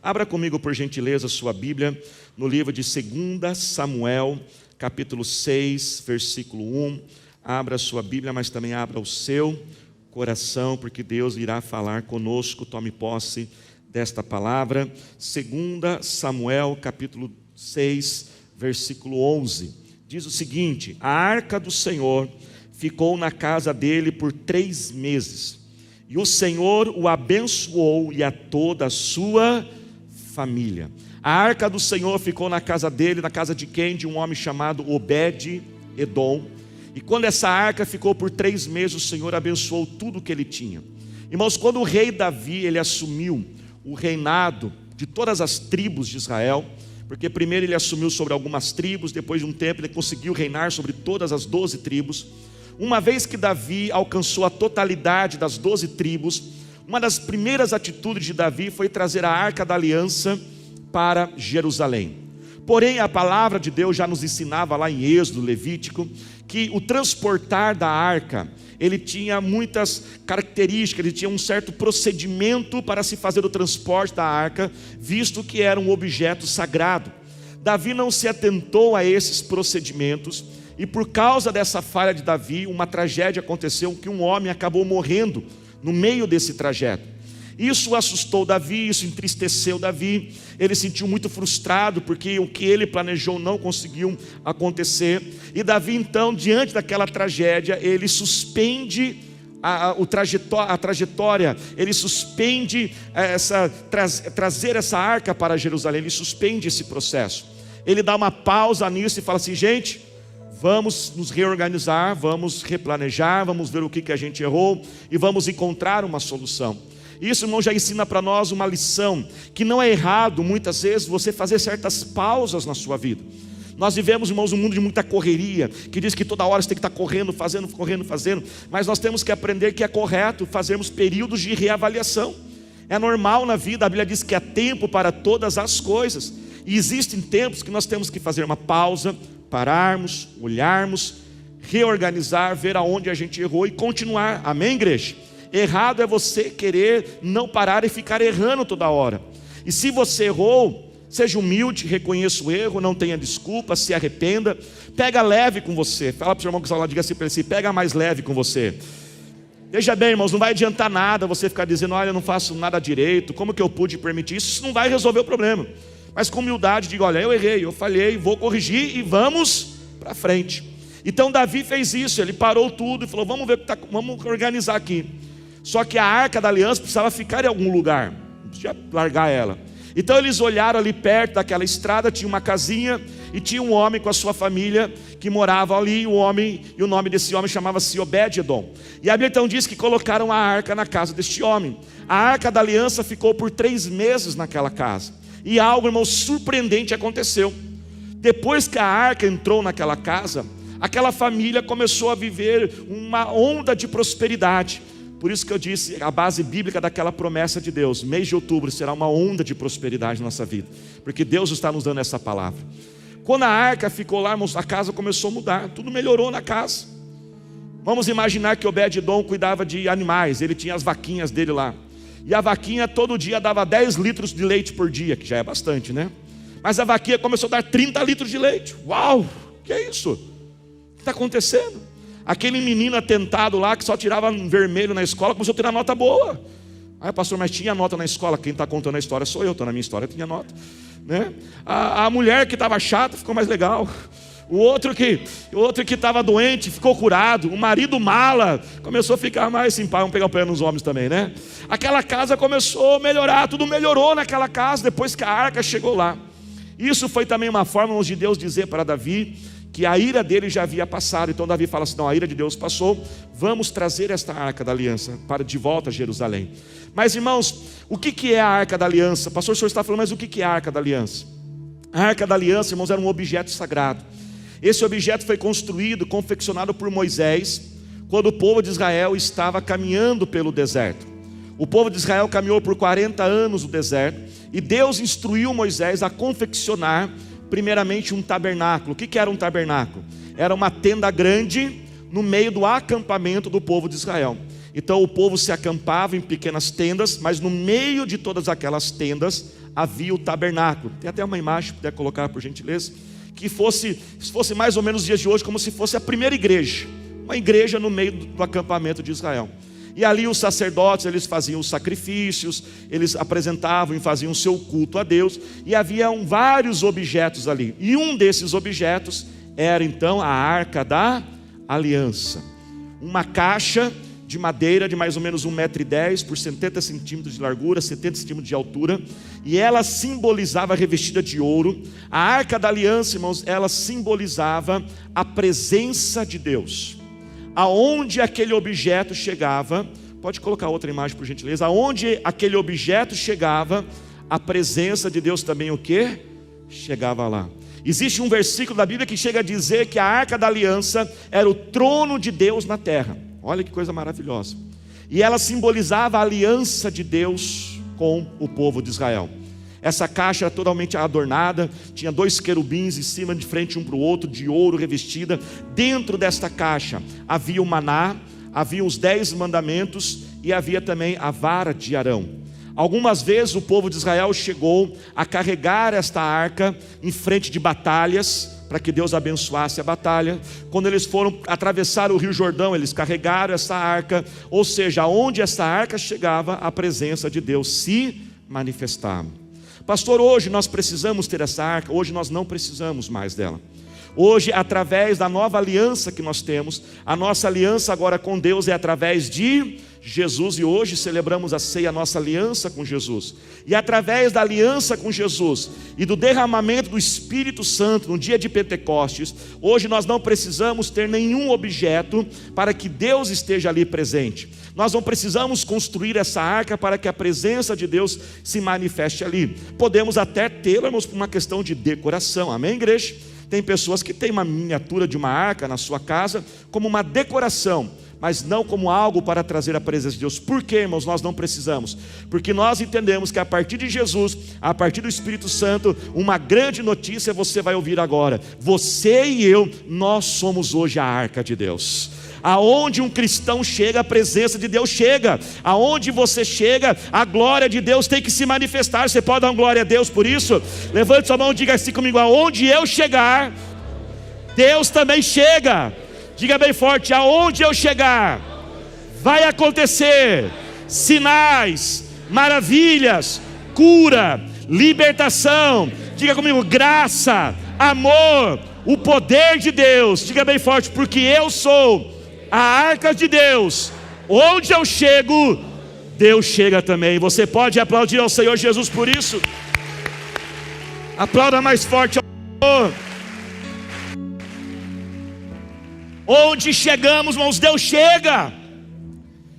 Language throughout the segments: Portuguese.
Abra comigo, por gentileza, sua Bíblia no livro de 2 Samuel, capítulo 6, versículo 1. Abra a sua Bíblia, mas também abra o seu coração, porque Deus irá falar conosco. Tome posse desta palavra. 2 Samuel, capítulo 6, versículo 11. Diz o seguinte: a arca do Senhor ficou na casa dele por 3 meses, e o Senhor o abençoou e a toda a sua família. A arca do Senhor ficou na casa dele, na casa de quem? De um homem chamado Obed-Edom. E quando essa arca ficou por 3 meses, o Senhor abençoou tudo que ele tinha. Irmãos, quando o rei Davi, ele assumiu o reinado de todas as tribos de Israel, porque primeiro ele assumiu sobre algumas tribos, depois de um tempo ele conseguiu reinar sobre todas as 12 tribos. Uma vez que Davi alcançou a totalidade das 12 tribos, uma das primeiras atitudes de Davi foi trazer a arca da aliança para Jerusalém. Porém, a palavra de Deus já nos ensinava lá em Êxodo, Levítico, que o transportar da arca, ele tinha muitas características, ele tinha um certo procedimento para se fazer o transporte da arca, visto que era um objeto sagrado. Davi não se atentou a esses procedimentos, e por causa dessa falha de Davi, uma tragédia aconteceu, que um homem acabou morrendo no meio desse trajeto. Isso assustou Davi, isso entristeceu Davi. Ele se sentiu muito frustrado, porque o que ele planejou não conseguiu acontecer. E Davi então, diante daquela tragédia, ele suspende a trajetória, ele suspende trazer essa arca para Jerusalém, ele suspende esse processo. Ele dá uma pausa nisso e fala assim: gente, vamos nos reorganizar, vamos replanejar, vamos ver o que a gente errou e vamos encontrar uma solução. Isso, irmão, já ensina para nós uma lição, que não é errado muitas vezes você fazer certas pausas na sua vida. Nós vivemos, irmãos, um mundo de muita correria, que diz que toda hora você tem que estar correndo, fazendo, mas nós temos que aprender que é correto fazermos períodos de reavaliação. É normal na vida, a Bíblia diz que há tempo para todas as coisas, e existem tempos que nós temos que fazer uma pausa, pararmos, olharmos, reorganizar, ver aonde a gente errou e continuar. Amém, igreja? Errado é você querer não parar e ficar errando toda hora. E se você errou, seja humilde, reconheça o erro, não tenha desculpa, se arrependa. Pega leve com você. Fala para o seu irmão que está lá, diga assim para ele assim: pega mais leve com você. Veja bem, irmãos, não vai adiantar nada você ficar dizendo: olha, eu não faço nada direito, como que eu pude permitir isso? Isso não vai resolver o problema. Mas com humildade diga: olha, eu errei, eu falhei, vou corrigir e vamos para frente. Então Davi fez isso, ele parou tudo e falou: vamos ver, vamos organizar aqui. Só que a arca da aliança precisava ficar em algum lugar, não podia largar ela. Então eles olharam ali perto daquela estrada, tinha uma casinha e tinha um homem com a sua família que morava ali, e o nome desse homem chamava-se Obed-Edom. E a Bíblia então diz que colocaram a arca na casa deste homem. A arca da aliança ficou por 3 meses naquela casa. E algo, irmão, surpreendente aconteceu. Depois que a arca entrou naquela casa, aquela família começou a viver uma onda de prosperidade. Por isso que eu disse, a base bíblica daquela promessa de Deus: mês de outubro será uma onda de prosperidade na nossa vida, porque Deus está nos dando essa palavra. Quando a arca ficou lá, irmãos, a casa começou a mudar, tudo melhorou na casa. Vamos imaginar que Obed-Edom cuidava de animais, ele tinha as vaquinhas dele lá, e a vaquinha todo dia dava 10 litros de leite por dia, que já é bastante, né? Mas a vaquinha começou a dar 30 litros de leite. Uau, que é isso? O que está acontecendo? Aquele menino atentado lá, que só tirava vermelho na escola, começou a tirar nota boa. Aí, pastor, mas tinha nota na escola? Quem está contando a história sou eu, na minha história tinha nota, né? A mulher que estava chata ficou mais legal. O outro que estava doente ficou curado. O marido mala começou a ficar mais simpático. Vamos pegar o pé nos homens também, né? Aquela casa começou a melhorar, tudo melhorou naquela casa depois que a arca chegou lá. Isso foi também uma forma de Deus dizer para Davi que a ira dele já havia passado. Então Davi fala assim: não, a ira de Deus passou, vamos trazer esta arca da aliança para de volta a Jerusalém. Mas, irmãos, o que é a arca da aliança? Pastor, o senhor está falando, mas o que é a arca da aliança? A arca da aliança, irmãos, era um objeto sagrado. Esse objeto foi construído, confeccionado por Moisés, quando o povo de Israel estava caminhando pelo deserto. O povo de Israel caminhou por 40 anos no deserto, e Deus instruiu Moisés a confeccionar primeiramente um tabernáculo. O que era um tabernáculo? Era uma tenda grande no meio do acampamento do povo de Israel. Então o povo se acampava em pequenas tendas, mas no meio de todas aquelas tendas havia o tabernáculo. Tem até uma imagem, se puder colocar por gentileza, que fosse mais ou menos os dias de hoje, como se fosse a primeira igreja, uma igreja no meio do acampamento de Israel. E ali os sacerdotes, eles faziam os sacrifícios, eles apresentavam e faziam o seu culto a Deus, e havia vários objetos ali, e um desses objetos era então a Arca da Aliança, uma caixa de madeira de mais ou menos 1,10 m por 70 centímetros de largura, 70 centímetros de altura, e ela simbolizava, revestida de ouro. A Arca da Aliança, irmãos, ela simbolizava a presença de Deus. Aonde aquele objeto chegava, pode colocar outra imagem por gentileza, aonde aquele objeto chegava, a presença de Deus também o quê? Chegava lá. Existe um versículo da Bíblia que chega a dizer que a Arca da Aliança era o trono de Deus na terra. Olha que coisa maravilhosa. E ela simbolizava a aliança de Deus com o povo de Israel. Essa caixa era totalmente adornada, tinha 2 querubins em cima, de frente um para o outro, de ouro revestida. Dentro desta caixa havia o maná, havia os 10 mandamentos e havia também a vara de Arão. Algumas vezes o povo de Israel chegou a carregar esta arca em frente de batalhas, para que Deus abençoasse a batalha. Quando eles foram atravessar o rio Jordão, eles carregaram essa arca, ou seja, onde essa arca chegava, a presença de Deus se manifestava. Pastor, hoje nós precisamos ter essa arca? Hoje nós não precisamos mais dela. Hoje, através da nova aliança que nós temos, a nossa aliança agora com Deus é através de Jesus, e hoje celebramos a ceia, a nossa aliança com Jesus. E através da aliança com Jesus e do derramamento do Espírito Santo no dia de Pentecostes, hoje nós não precisamos ter nenhum objeto para que Deus esteja ali presente. Nós não precisamos construir essa arca para que a presença de Deus se manifeste ali. Podemos até tê-la, mas por uma questão de decoração, amém, igreja? Tem pessoas que têm uma miniatura de uma arca na sua casa como uma decoração, mas não como algo para trazer a presença de Deus. Por quê, irmãos? Nós não precisamos, porque nós entendemos que a partir de Jesus, a partir do Espírito Santo, uma grande notícia você vai ouvir agora: você e eu, nós somos hoje a arca de Deus. Aonde um cristão chega, a presença de Deus chega. Aonde você chega, a glória de Deus tem que se manifestar. Você pode dar uma glória a Deus por isso? Levante sua mão e diga assim comigo: aonde eu chegar, Deus também chega. Diga bem forte: aonde eu chegar, vai acontecer sinais, maravilhas, cura, libertação. Diga comigo: graça, amor, o poder de Deus. Diga bem forte: porque eu sou a arca de Deus. Onde eu chego, Deus chega também. Você pode aplaudir ao Senhor Jesus por isso? Aplauda mais forte ao Senhor. Onde chegamos, irmãos, Deus chega.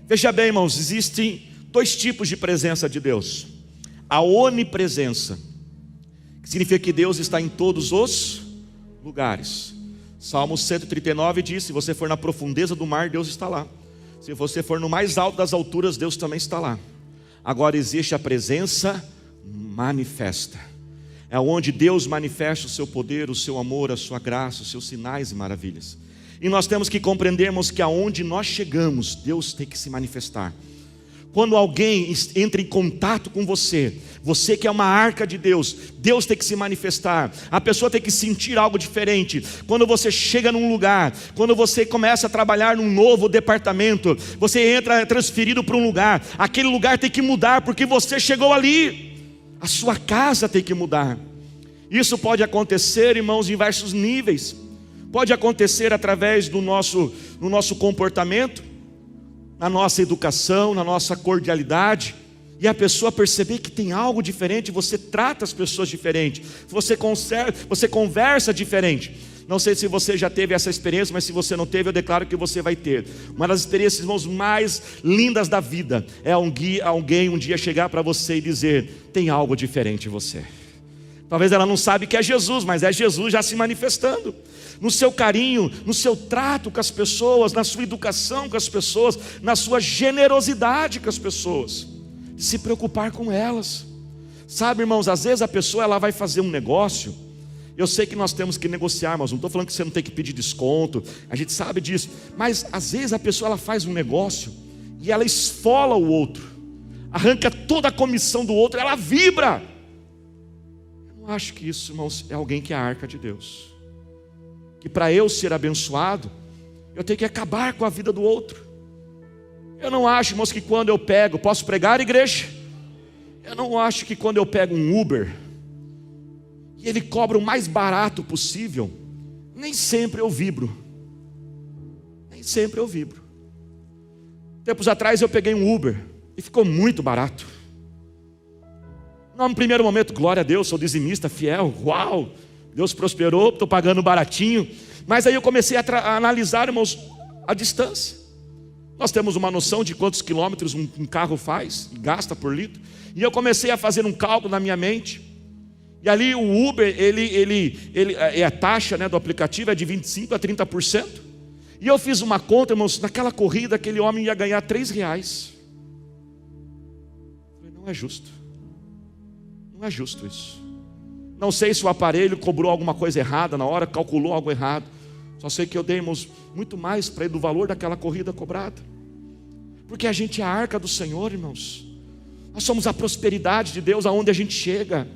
Veja bem, irmãos, existem 2 tipos de presença de Deus: a onipresença, que significa que Deus está em todos os lugares. Salmo 139 diz: se você for na profundeza do mar, Deus está lá. Se você for no mais alto das alturas, Deus também está lá. Agora existe a presença manifesta, é onde Deus manifesta o seu poder, o seu amor, a sua graça, os seus sinais e maravilhas. E nós temos que compreendermos que aonde nós chegamos, Deus tem que se manifestar. Quando alguém entra em contato com você, você que é uma arca de Deus, Deus tem que se manifestar. A pessoa tem que sentir algo diferente. Quando você chega num lugar, quando você começa a trabalhar num novo departamento, você entra transferido para um lugar, aquele lugar tem que mudar, porque você chegou ali. A sua casa tem que mudar. Isso pode acontecer, irmãos, em diversos níveis. Pode acontecer através do nosso comportamento, na nossa educação, na nossa cordialidade, e a pessoa perceber que tem algo diferente. Você trata as pessoas diferente, você conversa diferente. Não sei se você já teve essa experiência, mas se você não teve, eu declaro que você vai ter. Uma das experiências, irmãos, mais lindas da vida é alguém um dia chegar para você e dizer: tem algo diferente em você. Talvez ela não sabe que é Jesus, mas é Jesus já se manifestando. No seu carinho, no seu trato com as pessoas, na sua educação com as pessoas, na sua generosidade com as pessoas, se preocupar com elas. Sabe, irmãos, às vezes a pessoa ela vai fazer um negócio. Eu sei que nós temos que negociar, mas não estou falando que você não tem que pedir desconto, a gente sabe disso. Mas às vezes a pessoa ela faz um negócio e ela esfola o outro, arranca toda a comissão do outro, ela vibra. Eu acho que isso, irmãos, é alguém que é a arca de Deus. Que para eu ser abençoado, eu tenho que acabar com a vida do outro. Eu não acho, irmãos, que quando eu pego, posso pregar, igreja? Eu não acho que quando eu pego um Uber e ele cobra o mais barato possível, nem sempre eu vibro. Nem sempre eu vibro. Tempos atrás eu peguei um Uber e ficou muito barato. No primeiro momento, glória a Deus, sou dizimista, fiel, uau, Deus prosperou, estou pagando baratinho. Mas aí eu comecei a analisar, irmãos, a distância. Nós temos uma noção de quantos quilômetros um carro faz e gasta por litro. E eu comecei a fazer um cálculo na minha mente. E ali o Uber, a taxa, né, do aplicativo é de 25% a 30%. E eu fiz uma conta, irmãos, naquela corrida aquele homem ia ganhar R$3. Eu falei, não é justo. Não é justo isso. Não sei se o aparelho cobrou alguma coisa errada na hora, calculou algo errado. Só sei que eu dei, irmãos, muito mais para ele do valor daquela corrida cobrada. Porque a gente é a arca do Senhor, irmãos. Nós somos a prosperidade de Deus aonde a gente chega.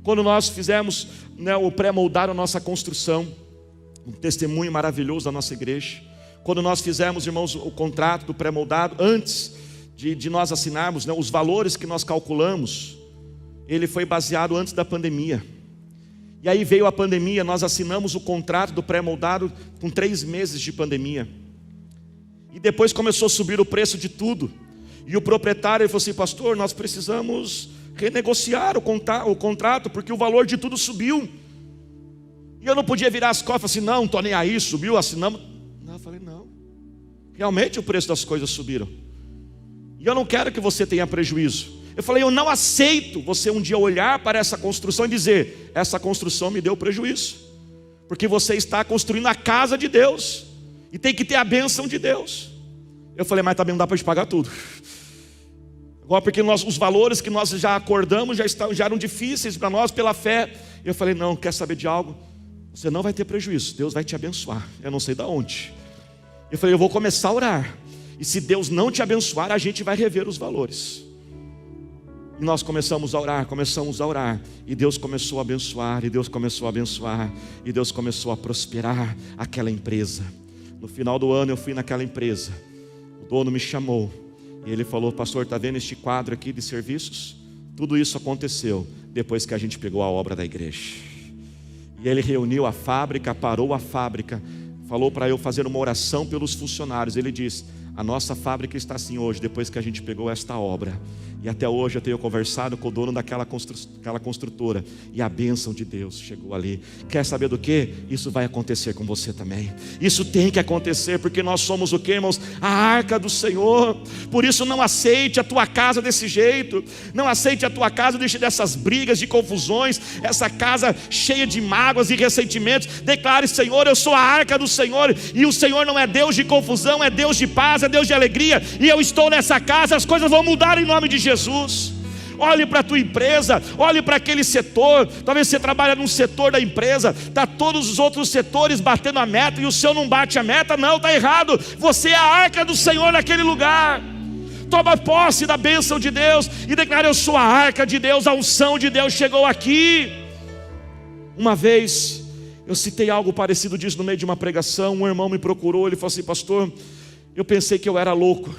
Quando nós fizemos, né, o pré-moldar a nossa construção, um testemunho maravilhoso da nossa igreja. Quando nós fizemos, irmãos, o contrato do pré-moldado, antes de nós assinarmos, né, os valores que nós calculamos, ele foi baseado antes da pandemia. E aí veio a pandemia, nós assinamos o contrato do pré-moldado com 3 meses de pandemia. E depois começou a subir o preço de tudo. E o proprietário ele falou assim, pastor, nós precisamos renegociar o contrato, porque o valor de tudo subiu. E eu não podia virar as costas assim, não estou nem aí, subiu, assinamos. Não, eu falei, não. Realmente o preço das coisas subiram. E eu não quero que você tenha prejuízo. Eu falei, eu não aceito você um dia olhar para essa construção e dizer, essa construção me deu prejuízo. Porque você está construindo a casa de Deus. E tem que ter a bênção de Deus. Eu falei, mas também não dá para a gente pagar tudo. Agora, porque os valores que nós já acordamos já eram difíceis para nós pela fé. Eu falei, não, quer saber de algo? Você não vai ter prejuízo, Deus vai te abençoar. Eu não sei de onde. Eu falei, eu vou começar a orar. E se Deus não te abençoar, a gente vai rever os valores. E nós começamos a orar, e Deus começou a abençoar, e Deus começou a abençoar, e Deus começou a prosperar aquela empresa. No final do ano eu fui naquela empresa, o dono me chamou, e ele falou, pastor, está vendo este quadro aqui de serviços? Tudo isso aconteceu depois que a gente pegou a obra da igreja. E ele reuniu a fábrica, parou a fábrica, falou para eu fazer uma oração pelos funcionários. Ele disse, a nossa fábrica está assim hoje, depois que a gente pegou esta obra. E até hoje eu tenho conversado com o dono daquela construtora. E a bênção de Deus chegou ali. Quer saber do que? Isso vai acontecer com você também. Isso tem que acontecer, porque nós somos o que, irmãos? A arca do Senhor. Por isso não aceite a tua casa desse jeito. Não aceite a tua casa dessas brigas, de confusões. Essa casa cheia de mágoas e ressentimentos. Declare, Senhor, eu sou a arca do Senhor. E o Senhor não é Deus de confusão, é Deus de paz, é Deus de alegria. E eu estou nessa casa, as coisas vão mudar em nome de Jesus. Olhe para a tua empresa, olhe para aquele setor. Talvez você trabalhe num setor da empresa, está todos os outros setores batendo a meta e o seu não bate a meta. Não, está errado. Você é a arca do Senhor naquele lugar. Toma posse da bênção de Deus e declara, eu sou a arca de Deus, a unção de Deus chegou aqui. Uma vez eu citei algo parecido disso no meio de uma pregação. Um irmão me procurou, ele falou assim, pastor, eu pensei que eu era louco,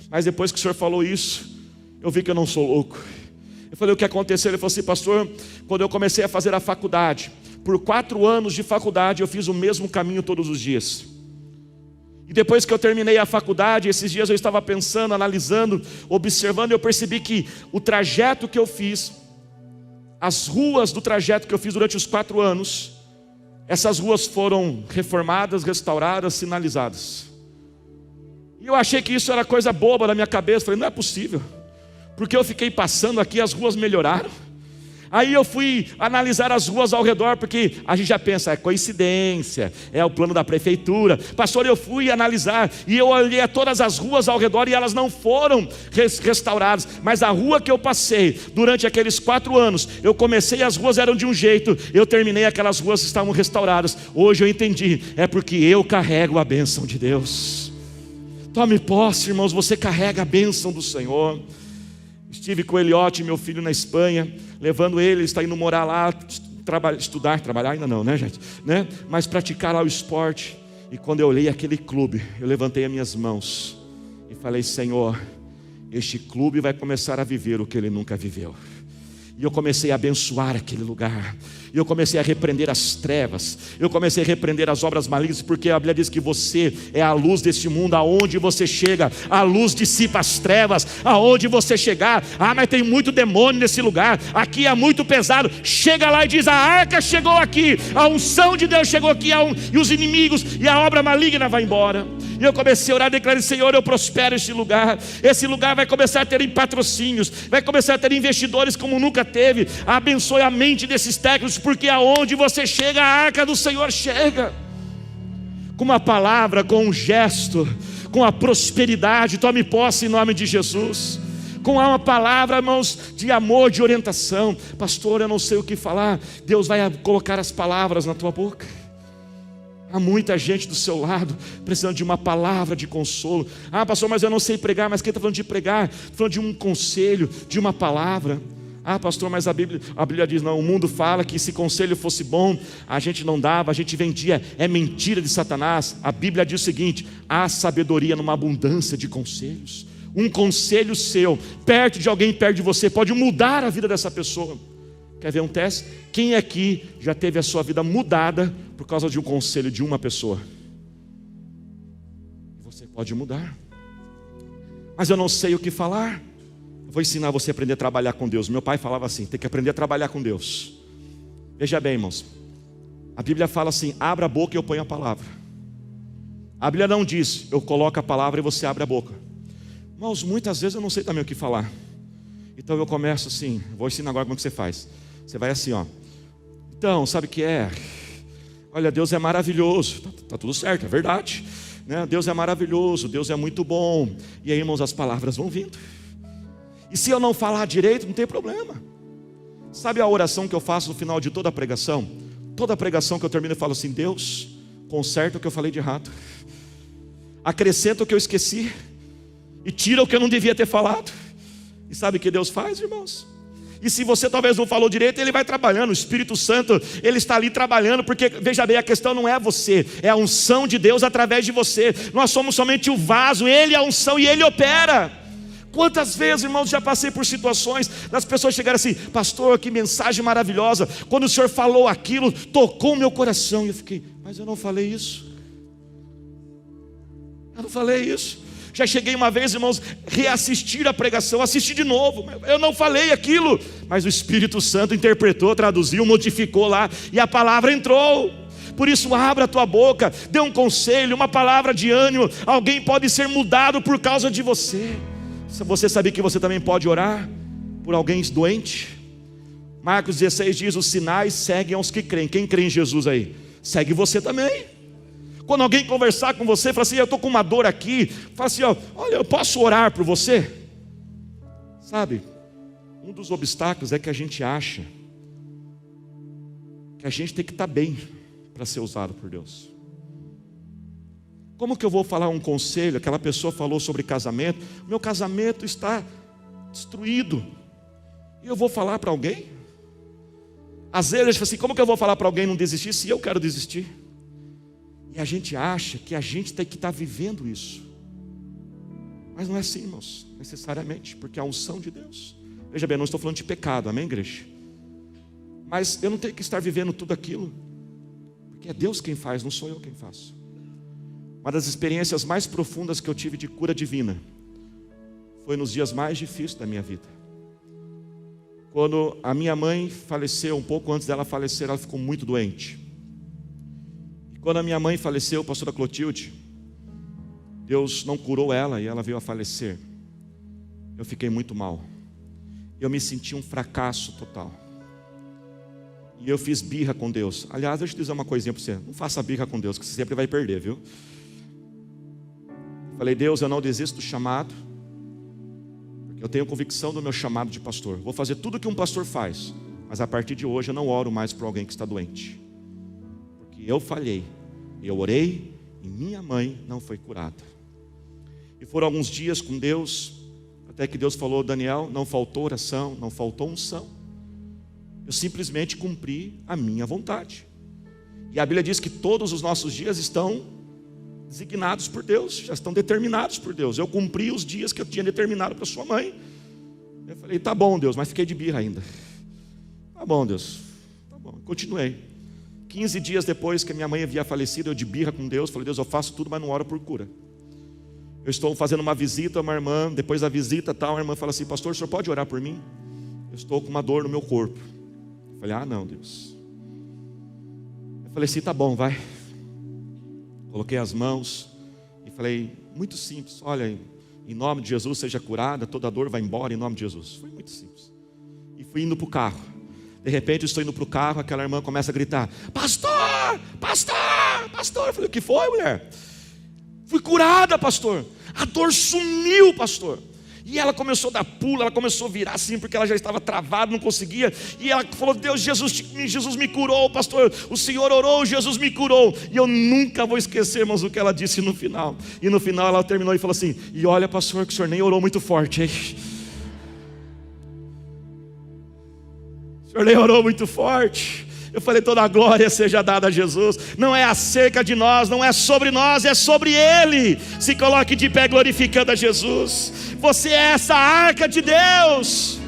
mas depois que o senhor falou isso, eu vi que eu não sou louco. Eu falei, o que aconteceu? Ele falou assim, pastor, quando eu comecei a fazer a faculdade, por 4 anos de faculdade, eu fiz o mesmo caminho todos os dias. E depois que eu terminei a faculdade, esses dias eu estava pensando, analisando, observando, e eu percebi que o trajeto que eu fiz, as ruas do trajeto que eu fiz durante os 4 anos, essas ruas foram reformadas, restauradas, sinalizadas. E eu achei que isso era coisa boba na minha cabeça. Falei, não é possível, porque eu fiquei passando aqui, as ruas melhoraram. Aí eu fui analisar as ruas ao redor, porque a gente já pensa, é coincidência, é o plano da prefeitura. Pastor, eu fui analisar, e eu olhei todas as ruas ao redor, e elas não foram restauradas. Mas a rua que eu passei, durante aqueles 4 anos, eu comecei, as ruas eram de um jeito, eu terminei, aquelas ruas estavam restauradas. Hoje eu entendi, é porque eu carrego a bênção de Deus. Tome posse, irmãos, você carrega a bênção do Senhor. Estive com o Eliote, meu filho, na Espanha. levando ele está indo morar lá, trabalhar ainda não, né, gente? Né? Mas praticar lá o esporte. E quando eu olhei aquele clube, eu levantei as minhas mãos e falei: Senhor, este clube vai começar a viver o que ele nunca viveu. E eu comecei a abençoar aquele lugar. E eu comecei a repreender as trevas. Eu comecei a repreender as obras malignas, porque a Bíblia diz que você é a luz deste mundo. Aonde você chega, a luz dissipa as trevas. Aonde você chegar, mas tem muito demônio nesse lugar, aqui é muito pesado. Chega lá e diz: a arca chegou aqui, a unção de Deus chegou aqui, e os inimigos e a obra maligna vai embora. E eu comecei a orar, declarei: Senhor, eu prospero este lugar. Esse lugar vai começar a ter patrocínios, vai começar a ter investidores como nunca teve. Abençoe a mente desses técnicos, porque aonde você chega, a arca do Senhor chega. Com uma palavra, com um gesto, com a prosperidade, tome posse em nome de Jesus. Com uma palavra, irmãos, de amor, de orientação. Pastor, eu não sei o que falar. Deus vai colocar as palavras na tua boca. Há muita gente do seu lado precisando de uma palavra de consolo. Pastor, mas eu não sei pregar. Mas quem está falando de pregar? Está falando de um conselho, de uma palavra. Pastor, mas a Bíblia diz: não, o mundo fala que se conselho fosse bom, a gente não dava, a gente vendia. É mentira de Satanás. A Bíblia diz o seguinte: há sabedoria numa abundância de conselhos. Um conselho seu, perto de alguém, perto de você, pode mudar a vida dessa pessoa. Quer ver um teste? Quem aqui já teve a sua vida mudada por causa de um conselho de uma pessoa? Você pode mudar. Mas eu não sei o que falar. Vou ensinar você a aprender a trabalhar com Deus. Meu pai falava assim: tem que aprender a trabalhar com Deus. Veja bem, irmãos, a Bíblia fala assim: abra a boca e eu ponho a palavra. A Bíblia não diz: eu coloco a palavra e você abre a boca. Irmãos, muitas vezes eu não sei também o que falar. Então eu começo assim, vou ensinar agora como que você faz. Você vai assim, ó. Então, sabe o que é? Olha, Deus é maravilhoso. Tá tudo certo, é verdade, né? Deus é maravilhoso, Deus é muito bom. E aí, irmãos, as palavras vão vindo. E se eu não falar direito, não tem problema. Sabe a oração que eu faço no final de toda a pregação? Toda a pregação que eu termino eu falo assim: Deus, conserta o que eu falei de errado, acrescenta o que eu esqueci, e tira o que eu não devia ter falado. E sabe o que Deus faz, irmãos? E se você talvez não falou direito, Ele vai trabalhando. O Espírito Santo, Ele está ali trabalhando. Porque, veja bem, a questão não é você, é a unção de Deus através de você. Nós somos somente o vaso, Ele é a unção e Ele opera. Quantas vezes, irmãos, já passei por situações das pessoas chegarem assim: pastor, que mensagem maravilhosa, quando o senhor falou aquilo, tocou o meu coração. E eu fiquei: mas eu não falei isso. Eu não falei isso. Já cheguei uma vez, irmãos, reassistir a pregação, assistir de novo. Eu não falei aquilo, mas o Espírito Santo interpretou, traduziu, modificou lá, e a palavra entrou. Por isso, abra a tua boca, dê um conselho, uma palavra de ânimo. Alguém pode ser mudado por causa de você. Você sabia que você também pode orar por alguém doente? Marcos 16 diz: os sinais seguem aos que creem. Quem crê em Jesus aí? Segue você também. Quando alguém conversar com você, fala assim: eu estou com uma dor aqui, fala assim: olha, eu posso orar por você? Sabe, um dos obstáculos é que a gente acha que a gente tem que estar bem para ser usado por Deus. Como que eu vou falar um conselho? Aquela pessoa falou sobre casamento, meu casamento está destruído, e eu vou falar para alguém? Às vezes a gente fala assim: como que eu vou falar para alguém não desistir se eu quero desistir? E a gente acha que a gente tem que estar vivendo isso. Mas não é assim, irmãos, necessariamente, porque a unção de Deus. Veja bem, eu não estou falando de pecado, amém, igreja? Mas eu não tenho que estar vivendo tudo aquilo, porque é Deus quem faz, não sou eu quem faço. Uma das experiências mais profundas que eu tive de cura divina foi nos dias mais difíceis da minha vida. Quando a minha mãe faleceu, um pouco antes dela falecer, ela ficou muito doente. Quando a minha mãe faleceu, a pastora Clotilde, Deus não curou ela e ela veio a falecer. Eu fiquei muito mal. Eu me senti um fracasso total. E eu fiz birra com Deus. Aliás, deixa eu dizer uma coisinha para você: não faça birra com Deus, que você sempre vai perder, viu? Falei: Deus, eu não desisto do chamado, porque eu tenho convicção do meu chamado de pastor. Vou fazer tudo o que um pastor faz, mas a partir de hoje eu não oro mais por alguém que está doente. Eu falhei, eu orei e minha mãe não foi curada. E foram alguns dias com Deus, até que Deus falou: Daniel, não faltou oração, não faltou unção. Eu simplesmente cumpri a minha vontade. E a Bíblia diz que todos os nossos dias estão designados por Deus, já estão determinados por Deus. Eu cumpri os dias que eu tinha determinado para sua mãe. Eu falei, tá bom, Deus, mas fiquei de birra ainda. Tá bom, Deus, tá bom. Continuei. 15 dias depois que a minha mãe havia falecido, eu de birra com Deus, falei, Deus, eu faço tudo, mas não oro por cura. Eu estou fazendo uma visita a uma irmã, depois da visita tal, a irmã fala assim, pastor, o senhor pode orar por mim? Eu estou com uma dor no meu corpo. Eu falei, ah não, Deus. Eu falei assim, tá bom, vai. Coloquei as mãos e falei, muito simples, olha, em nome de Jesus seja curada, toda dor vai embora em nome de Jesus. Foi muito simples. E fui indo para o carro. De repente eu estou indo para o carro, aquela irmã começa a gritar, pastor, pastor, pastor. Eu falei, o que foi, mulher? Fui curada, pastor. A dor sumiu, pastor. E ela começou a dar pulo, ela começou a virar assim, porque ela já estava travada, não conseguia. E ela falou, Deus, Jesus me curou, pastor. O Senhor orou, Jesus me curou. E eu nunca vou esquecer, irmãos, o que ela disse no final. E no final ela terminou e falou assim, e olha, pastor, que o senhor nem orou muito forte, hein? O senhor nem orou muito forte. Eu falei, toda a glória seja dada a Jesus. Não é acerca de nós, não é sobre nós, é sobre Ele. Se coloque de pé glorificando a Jesus. Você é essa arca de Deus.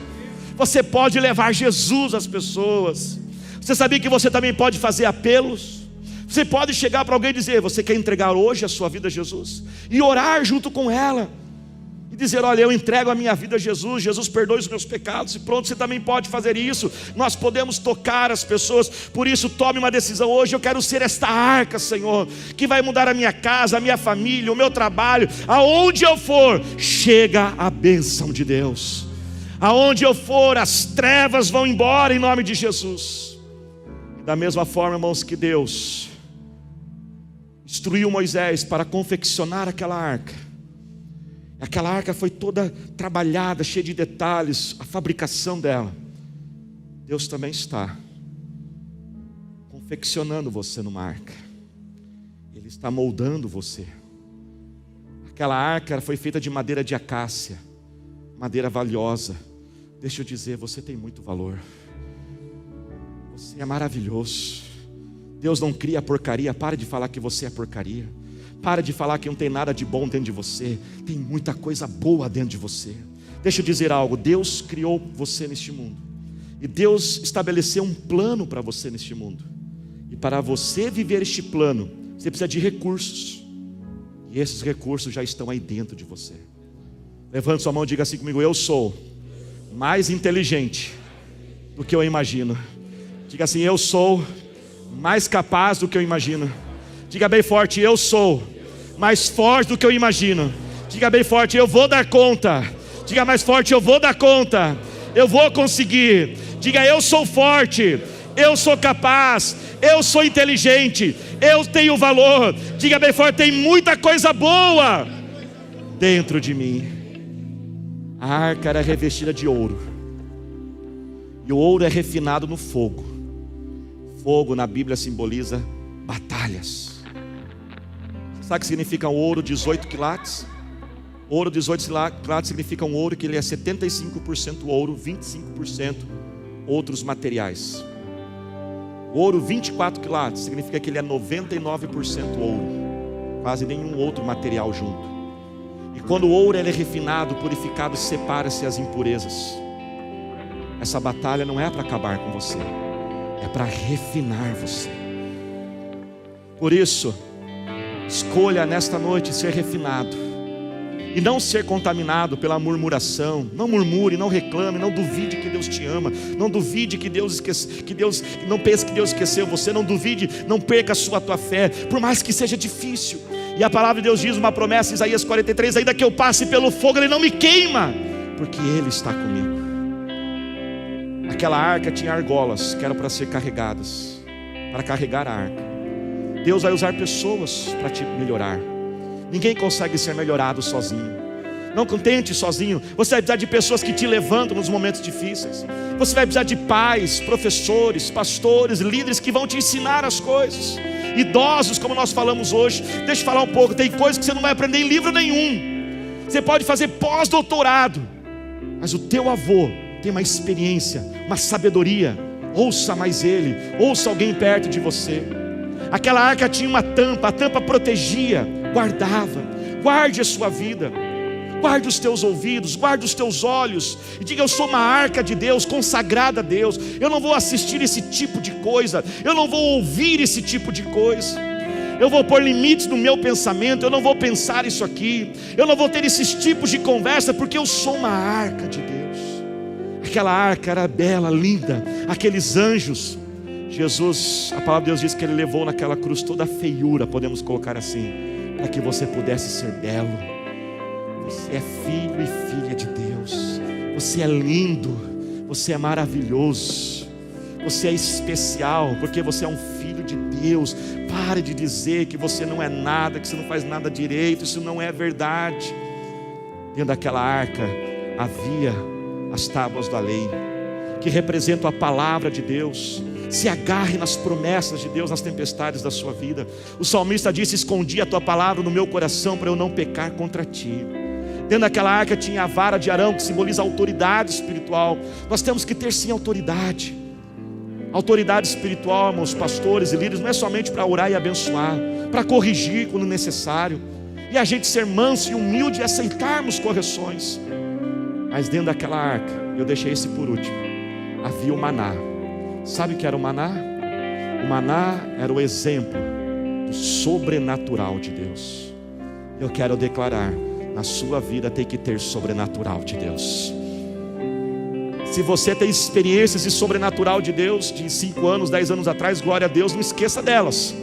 Você pode levar Jesus às pessoas. Você sabia que você também pode fazer apelos? Você pode chegar para alguém e dizer, você quer entregar hoje a sua vida a Jesus? E orar junto com ela. E dizer, olha, eu entrego a minha vida a Jesus, Jesus perdoe os meus pecados, e pronto, você também pode fazer isso. Nós podemos tocar as pessoas, por isso tome uma decisão hoje. Eu quero ser esta arca, Senhor, que vai mudar a minha casa, a minha família, o meu trabalho. Aonde eu for, chega a bênção de Deus. Aonde eu for, as trevas vão embora em nome de Jesus. Da mesma forma, irmãos, que Deus instruiu Moisés para confeccionar aquela arca. Aquela arca foi toda trabalhada, cheia de detalhes, a fabricação dela. Deus também está confeccionando você numa arca. Ele está moldando você. Aquela arca foi feita de madeira de acácia, madeira valiosa. Deixa eu dizer, você tem muito valor. Você é maravilhoso. Deus não cria porcaria. Para de falar que você é porcaria. Para de falar que não tem nada de bom dentro de você. Tem muita coisa boa dentro de você. Deixa eu dizer algo, Deus criou você neste mundo. E Deus estabeleceu um plano para você neste mundo. E para você viver este plano, você precisa de recursos. E esses recursos já estão aí dentro de você. Levante sua mão e diga assim comigo, eu sou mais inteligente do que eu imagino. Diga assim, eu sou mais capaz do que eu imagino. Diga bem forte, eu sou mais forte do que eu imagino. Diga bem forte, eu vou dar conta. Diga mais forte, eu vou dar conta. Eu vou conseguir. Diga, eu sou forte. Eu sou capaz. Eu sou inteligente. Eu tenho valor. Diga bem forte, tem muita coisa boa dentro de mim. A arca era revestida de ouro. E o ouro é refinado no fogo. Fogo na Bíblia simboliza batalhas. Sabe o que significa um ouro 18 quilates? Ouro 18 quilates significa um ouro que ele é 75% ouro, 25% outros materiais. Ouro 24 quilates significa que ele é 99% ouro, quase nenhum outro material junto. E quando o ouro ele é refinado, purificado, separa-se as impurezas. Essa batalha não é para acabar com você, é para refinar você. Por isso, escolha nesta noite ser refinado e não ser contaminado pela murmuração. Não murmure, não reclame, não duvide que Deus te ama. Não duvide que Deus não pense que Deus esqueceu você. Não duvide, não perca a tua fé, por mais que seja difícil. E a palavra de Deus diz uma promessa em Isaías 43, ainda que eu passe pelo fogo, ele não me queima, porque Ele está comigo. Aquela arca tinha argolas que eram para ser carregadas, para carregar a arca. Deus vai usar pessoas para te melhorar. Ninguém consegue ser melhorado sozinho. Não contente sozinho. Você vai precisar de pessoas que te levantam nos momentos difíceis. Você vai precisar de pais, professores, pastores, líderes que vão te ensinar as coisas. Idosos, como nós falamos hoje. Deixa eu falar um pouco. Tem coisas que você não vai aprender em livro nenhum. Você pode fazer pós-doutorado, mas o teu avô tem uma experiência, uma sabedoria, ouça mais Ele, ouça alguém perto de você. Aquela arca tinha uma tampa, a tampa protegia, guardava. Guarde a sua vida, guarde os teus ouvidos, guarde os teus olhos, e diga: eu sou uma arca de Deus, consagrada a Deus. Eu não vou assistir esse tipo de coisa, eu não vou ouvir esse tipo de coisa. Eu vou pôr limites no meu pensamento, eu não vou pensar isso aqui, eu não vou ter esses tipos de conversa, porque eu sou uma arca de Deus. Aquela arca era bela, linda, aqueles anjos. Jesus, a palavra de Deus diz que Ele levou naquela cruz toda a feiura, podemos colocar assim, para que você pudesse ser belo. Você é filho e filha de Deus, você é lindo, você é maravilhoso, você é especial, porque você é um filho de Deus. Pare de dizer que você não é nada, que você não faz nada direito, isso não é verdade. Dentro daquela arca havia as tábuas da lei, que representam a palavra de Deus. Se agarre nas promessas de Deus nas tempestades da sua vida. O salmista disse: escondi a tua palavra no meu coração para eu não pecar contra ti. Dentro daquela arca tinha a vara de Arão, que simboliza a autoridade espiritual. Nós temos que ter sim autoridade. Autoridade espiritual, meus pastores e líderes, não é somente para orar e abençoar, para corrigir quando necessário, e a gente ser manso e humilde e aceitarmos correções. Mas dentro daquela arca, eu deixei esse por último, havia o maná. Sabe o que era o maná? O maná era o exemplo do sobrenatural de Deus. Eu quero declarar: na sua vida tem que ter sobrenatural de Deus. Se você tem experiências de sobrenatural de Deus de 5 anos, 10 anos atrás, glória a Deus, não esqueça delas.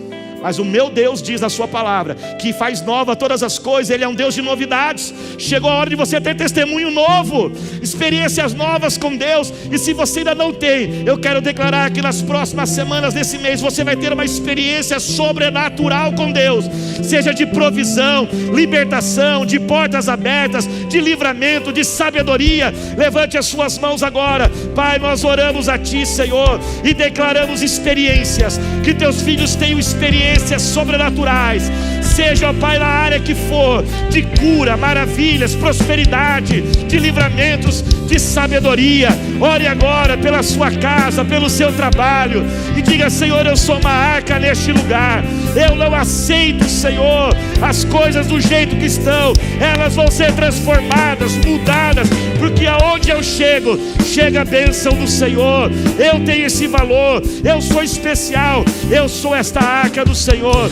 Mas o meu Deus diz na sua palavra que faz nova todas as coisas. Ele é um Deus de novidades. Chegou a hora de você ter testemunho novo, experiências novas com Deus. E se você ainda não tem, eu quero declarar que nas próximas semanas desse mês você vai ter uma experiência sobrenatural com Deus, seja de provisão, libertação, de portas abertas, de livramento, de sabedoria. Levante as suas mãos agora. Pai, nós oramos a Ti, Senhor, e declaramos experiências, que Teus filhos tenham experiências sobrenaturais, seja, ó Pai, na área que for, de cura, maravilhas, prosperidade, de livramentos, de sabedoria. Ore agora pela sua casa, pelo seu trabalho, e diga: Senhor, eu sou uma arca neste lugar. Eu não aceito, Senhor, as coisas do jeito que estão. Elas vão ser transformadas, mudadas, porque aonde eu chego, chega a bênção do Senhor. Eu tenho esse valor, eu sou especial, eu sou esta arca do Senhor.